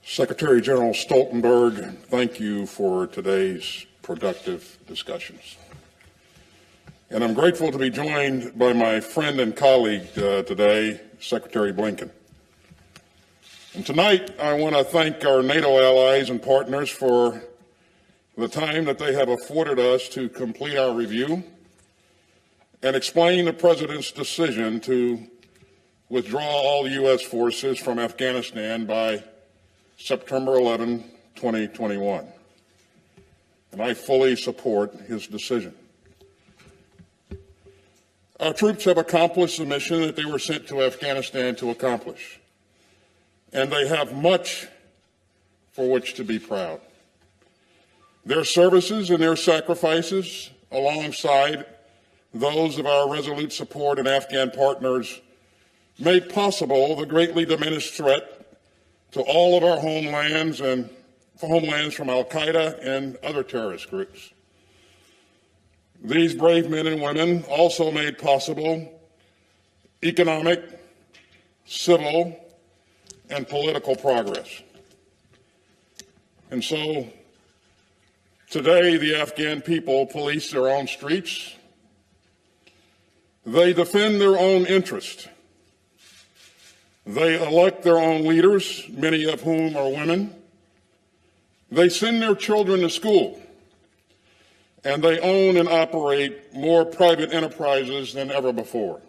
Secretary General Stoltenberg, thank you for today's productive discussions. And I'm grateful to be joined by my friend and colleague today, Secretary Blinken. And tonight, I want to thank our NATO allies and partners for the time that they have afforded us to complete our review and explain the President's decision to withdraw all U.S. forces from Afghanistan by September 11, 2021. And I fully support his decision. Our troops have accomplished the mission that they were sent to Afghanistan to accomplish, and they have much for which to be proud. Their services and their sacrifices, alongside those of our resolute support and Afghan partners, made possible the greatly diminished threat to all of our homelands from Al-Qaeda and other terrorist groups. These brave men and women also made possible economic, civil, and political progress. And so today, the Afghan people police their own streets. They defend their own interests. They elect their own leaders, many of whom are women. They send their children to school, and they own and operate more private enterprises than ever before.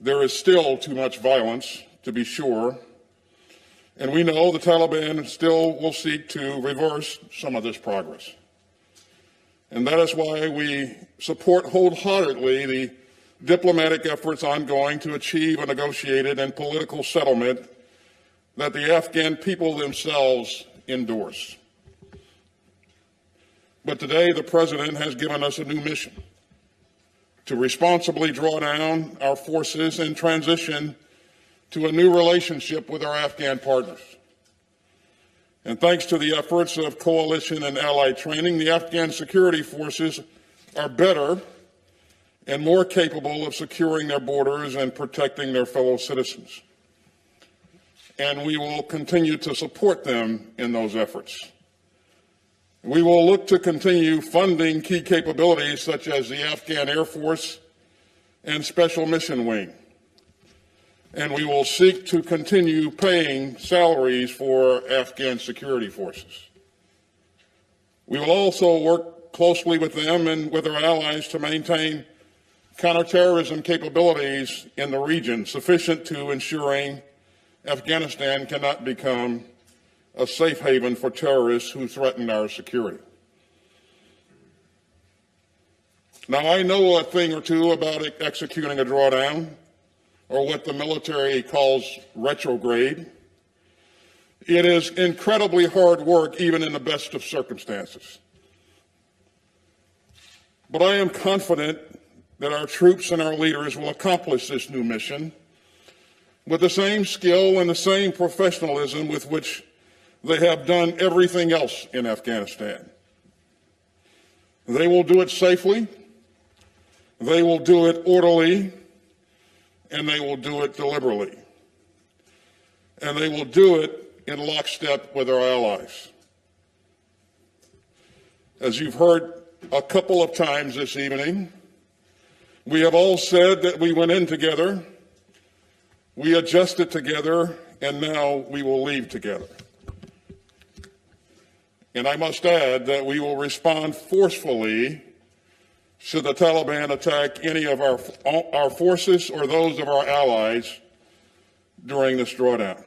There is still too much violence, to be sure, and we know the Taliban still will seek to reverse some of this progress. And that is why we support wholeheartedly the diplomatic efforts ongoing to achieve a negotiated and political settlement that the Afghan people themselves endorse. But today, the President has given us a new mission: to responsibly draw down our forces and transition to a new relationship with our Afghan partners. And thanks to the efforts of coalition and allied training, the Afghan security forces are better and more capable of securing their borders and protecting their fellow citizens. And we will continue to support them in those efforts. We will look to continue funding key capabilities such as the Afghan Air Force and Special Mission Wing. And we will seek to continue paying salaries for Afghan security forces. We will also work closely with them and with our allies to maintain counterterrorism capabilities in the region sufficient to ensuring Afghanistan cannot become a safe haven for terrorists who threaten our security. Now, I know a thing or two about executing a drawdown, or what the military calls retrograde. It is incredibly hard work, even in the best of circumstances. But I am confident that our troops and our leaders will accomplish this new mission with the same skill and the same professionalism with which they have done everything else in Afghanistan. They will do it safely, they will do it orderly, and they will do it deliberately. And they will do it in lockstep with our allies. As you've heard a couple of times this evening, we have all said that we went in together, we adjusted together, and now we will leave together. And I must add that we will respond forcefully should the Taliban attack any of our forces or those of our allies during this drawdown.